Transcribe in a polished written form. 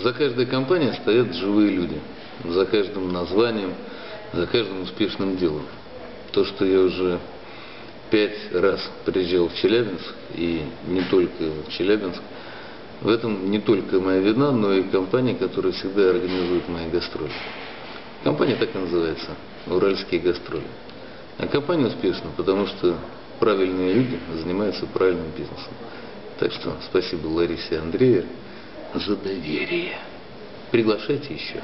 За каждой компанией стоят живые люди. За каждым названием, за каждым успешным делом. То, что я уже 5 раз приезжал в Челябинск, и не только в Челябинск, в этом не только моя вина, но и компания, которая всегда организует мои гастроли. Компания так и называется – «Уральские гастроли». А компания успешна, потому что правильные люди занимаются правильным бизнесом. Так что спасибо Ларисе и Андрею за доверие. Приглашайте еще.